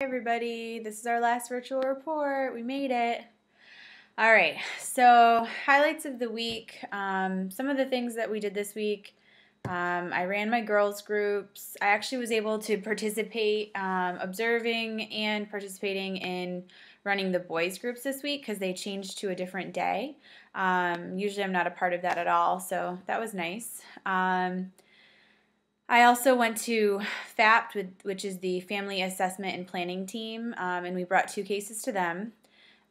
Hey everybody, this is our last virtual report. We made it. All right, so highlights of the week. Some of the things that we did this week. I ran my girls groups. I actually was able to participate, observing and participating in running the boys groups this week because they changed to a different day. Usually I'm not a part of that at all, so that was nice. I also went to FAPT, which is the Family Assessment and Planning Team, and we brought 2 cases to them.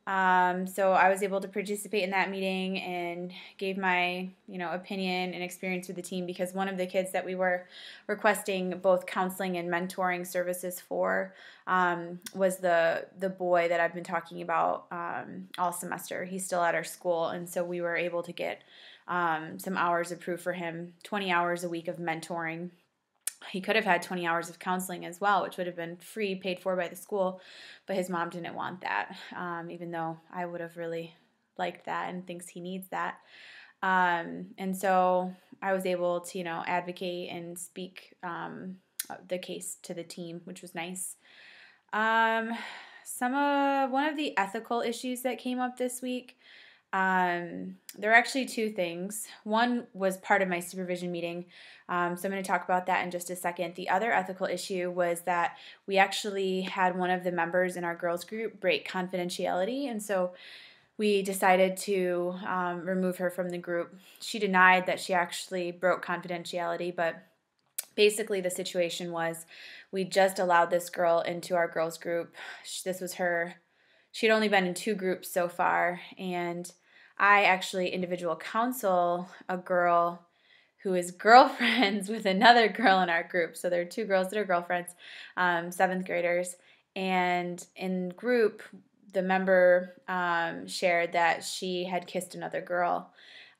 So I was able to participate in that meeting and gave my, opinion and experience with the team because one of the kids that we were requesting both counseling and mentoring services for was the boy that I've been talking about all semester. He's still at our school, and so we were able to get some hours approved for him, 20 hours a week of mentoring. He could have had 20 hours of counseling as well, which would have been free, paid for by the school, but his mom didn't want that, even though I would have really liked that and thinks he needs that. And so I was able to, advocate and speak the case to the team, which was nice. One of the ethical issues that came up this week. There are actually 2 things. One was part of my supervision meeting, so I'm going to talk about that in just a second. The other ethical issue was that we actually had one of the members in our girls group break confidentiality, and so we decided to remove her from the group. She denied that she actually broke confidentiality, but basically the situation was we just allowed this girl into our girls group. This was her. She'd only been in 2 groups so far, and I actually individual counsel a girl who is girlfriends with another girl in our group. So there are 2 girls that are girlfriends, 7th graders, and in group, the member shared that she had kissed another girl.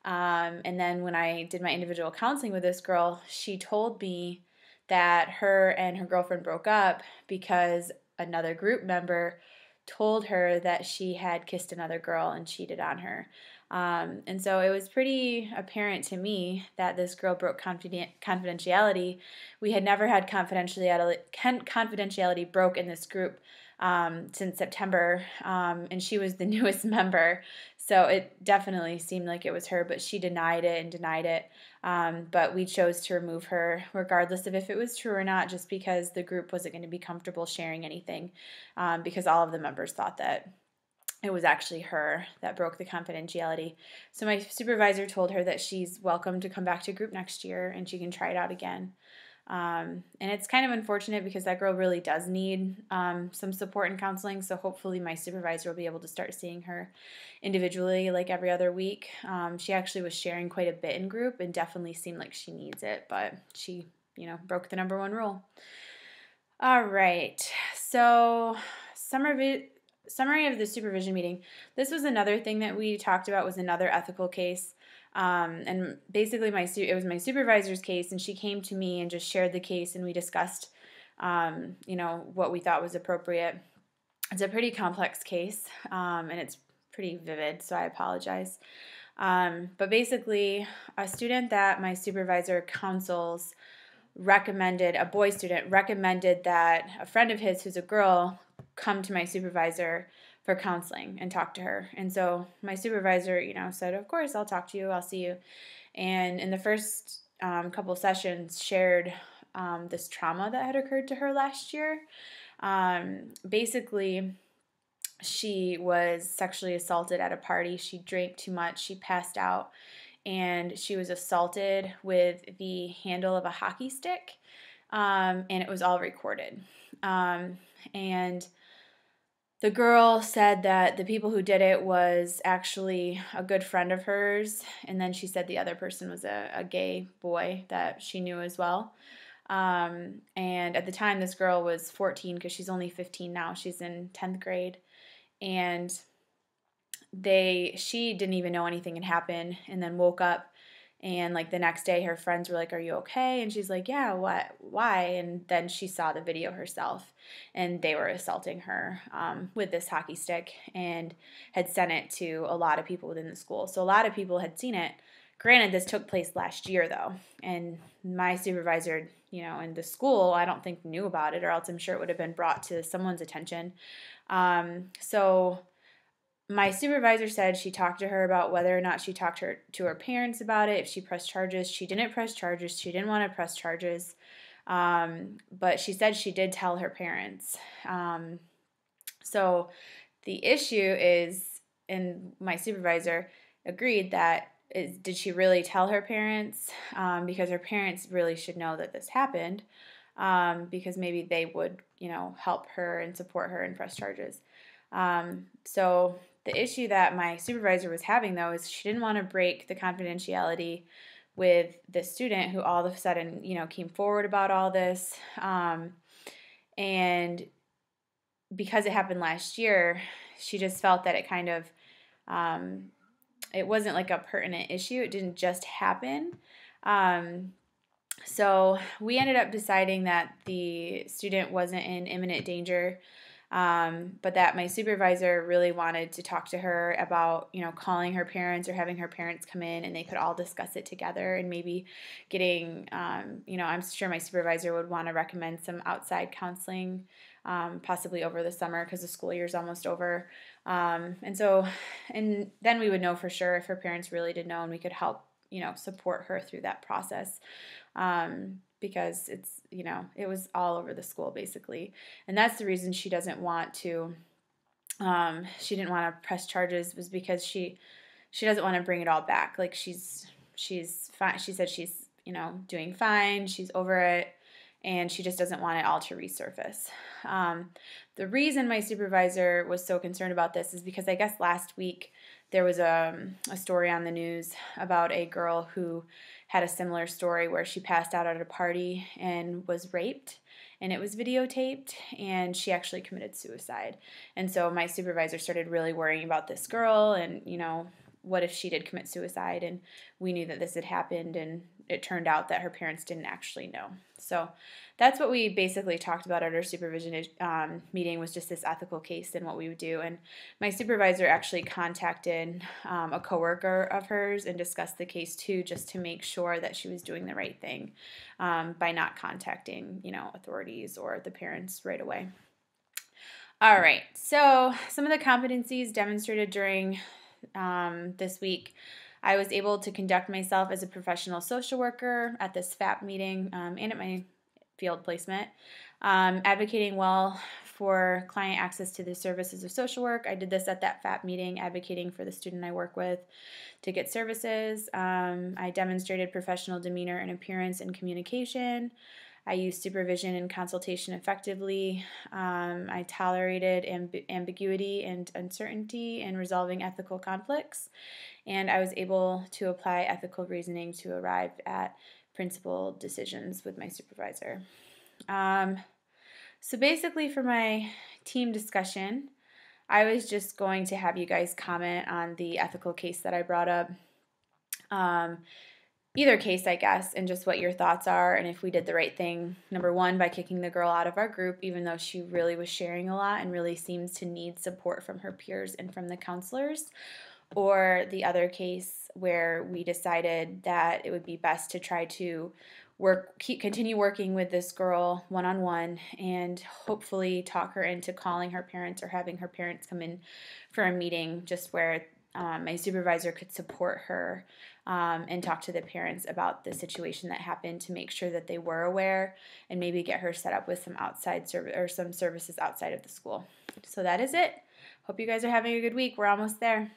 And then when I did my individual counseling with this girl, she told me that her and her girlfriend broke up because another group member told her that she had kissed another girl and cheated on her. And so it was pretty apparent to me that this girl broke confidentiality. We had never had confidentiality broke in this group since September, and she was the newest member. So it definitely seemed like it was her, but she denied it and denied it. But we chose to remove her regardless of if it was true or not, just because the group wasn't going to be comfortable sharing anything, because all of the members thought that it was actually her that broke the confidentiality. So my supervisor told her that she's welcome to come back to group next year and she can try it out again. And it's kind of unfortunate because that girl really does need some support and counseling, so hopefully my supervisor will be able to start seeing her individually like every other week. She actually was sharing quite a bit in group and definitely seemed like she needs it, but she, broke the number 1 rule. All right, so summary of the supervision meeting. This was another thing that we talked about, was another ethical case. And basically it was my supervisor's case, and she came to me and just shared the case, and we discussed, what we thought was appropriate. It's a pretty complex case, and it's pretty vivid, so I apologize. But basically, a student that my supervisor counsels a boy student recommended that a friend of his who's a girl come to my supervisor for counseling and talk to her. And so my supervisor, said, of course, I'll talk to you, I'll see you. And in the first couple sessions shared this trauma that had occurred to her last year. Basically, she was sexually assaulted at a party. She drank too much, she passed out, and she was assaulted with the handle of a hockey stick, and it was all recorded. And the girl said that the people who did it was actually a good friend of hers, and then she said the other person was a gay boy that she knew as well. And at the time, this girl was 14 because she's only 15 now. She's in 10th grade, and she didn't even know anything had happened, and then woke up, and like the next day her friends were like, "Are you okay?" And she's like, "Yeah, what? Why?" And then she saw the video herself, and they were assaulting her with this hockey stick, and had sent it to a lot of people within the school. So a lot of people had seen it, Granted, this took place last year, though, and my supervisor, in the school, I don't think knew about it, or else I'm sure it would have been brought to someone's attention. So my supervisor said she talked to her about whether or not she talked to her parents about it, if she pressed charges. She didn't press charges. She didn't want to press charges, but she said she did tell her parents. So the issue is, and my supervisor agreed that, did she really tell her parents? Because her parents really should know that this happened, because maybe they would, help her and support her and press charges. So the issue that my supervisor was having, though, is she didn't want to break the confidentiality with the student who all of a sudden, came forward about all this. And because it happened last year, she just felt that it kind of, it wasn't like a pertinent issue. It didn't just happen. So we ended up deciding that the student wasn't in imminent danger, but that my supervisor really wanted to talk to her about, calling her parents or having her parents come in and they could all discuss it together, and maybe getting, I'm sure my supervisor would want to recommend some outside counseling, possibly over the summer because the school year is almost over. And then we would know for sure if her parents really did know, and we could help, support her through that process. Because it's, it was all over the school basically. And that's the reason she doesn't want to, she didn't want to press charges, was because she doesn't want to bring it all back. Like she's fine. She said she's, doing fine. She's over it. And she just doesn't want it all to resurface. The reason my supervisor was so concerned about this is because I guess last week there was a story on the news about a girl who had a similar story where she passed out at a party and was raped, and it was videotaped, and she actually committed suicide. And so my supervisor started really worrying about this girl, and, what if she did commit suicide, and we knew that this had happened, and it turned out that her parents didn't actually know. So that's what we basically talked about at our supervision meeting, was just this ethical case and what we would do. And my supervisor actually contacted a coworker of hers and discussed the case too, just to make sure that she was doing the right thing, by not contacting, authorities or the parents right away. All right, so some of the competencies demonstrated during this week. I was able to conduct myself as a professional social worker at this FAP meeting, and at my field placement, advocating well for client access to the services of social work. I did this at that FAP meeting, advocating for the student I work with to get services. I demonstrated professional demeanor and appearance and communication. I used supervision and consultation effectively. I tolerated ambiguity and uncertainty in resolving ethical conflicts. And I was able to apply ethical reasoning to arrive at principled decisions with my supervisor. So basically for my team discussion, I was just going to have you guys comment on the ethical case that I brought up. Either case, I guess, and just what your thoughts are, and if we did the right thing, number one, by kicking the girl out of our group, even though she really was sharing a lot and really seems to need support from her peers and from the counselors, or the other case where we decided that it would be best to try to continue working with this girl one-on-one and hopefully talk her into calling her parents or having her parents come in for a meeting, just where my supervisor could support her and talk to the parents about the situation that happened, to make sure that they were aware, and maybe get her set up with some outside some services outside of the school. So that is it. Hope you guys are having a good week. We're almost there.